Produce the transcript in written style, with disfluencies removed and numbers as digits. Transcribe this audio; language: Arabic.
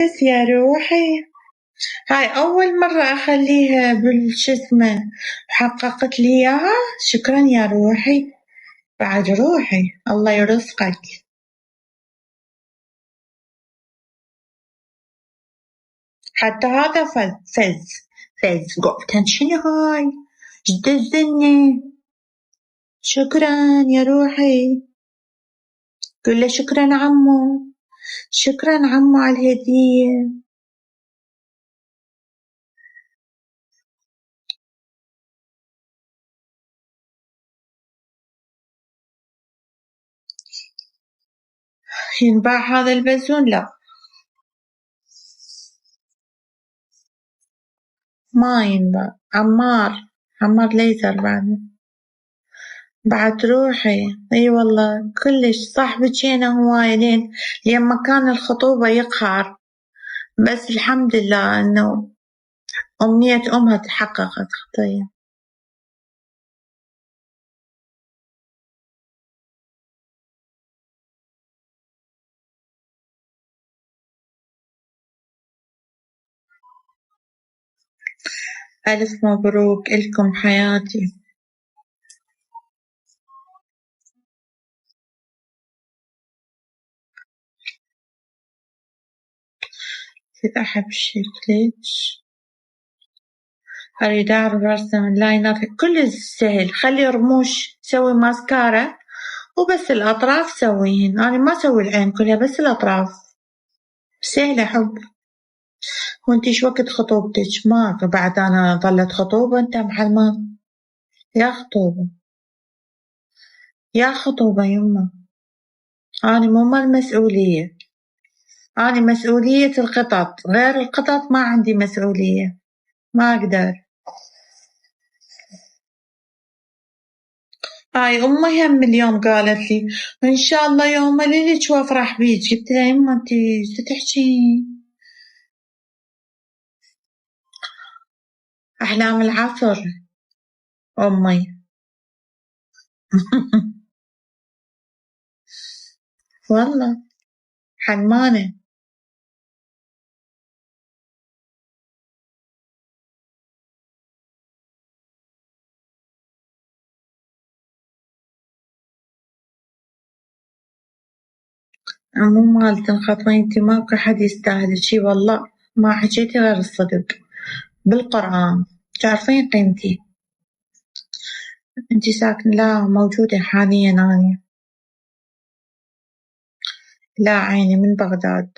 بس يا روحي، هاي أول مرة أخليها بالشسمة حققت لي إياها. شكرا يا روحي، بعد روحي الله يرزقك. حتى هذا فز قلت شنو هاي جدزني. شكرا يا روحي، قل له شكرا عمو، شكرا عمو على الهدية. ينباع هذا البزون؟ لا ما ينباع. عمار ليزر بعد روحي. اي والله كلش صح، بجينا هواية لين مكان الخطوبة يقهر، بس الحمد لله انه أمنية أمها تحققت خطية. ألف مبروك إلكم حياتي. كنت أحب شكلك، أريد أعرف أرسم اللاينر. كل سهل، خلي رموش سوي ماسكارا وبس الأطراف سويهن. أنا ما أسوي العين كلها، بس الأطراف سهلة. حب وانتي شو وقت خطوبتك؟ ما بعد أنا ظلت خطوبة انت محلمة؟ يا خطوبة يا خطوبة يمه، أنا مو مال مسؤولية، أنا مسؤولية القطط، غير القطط ما عندي مسؤولية، ما أقدر. هاي أمي هم اليوم قالت لي إن شاء الله يوم ليلك وأفرح بيج. قلت لها يما انتي شو تحجين؟ أحلام العصر أمي. والله حنمانة. مو مال تنخطبين انتي، ماكو حد يستاهل شي والله. ما حكيتي غير الصدق بالقرآن، تعرفين قيمتي. انتي ساكنة؟ لا موجودة حاليا أنا. لا عيني من بغداد.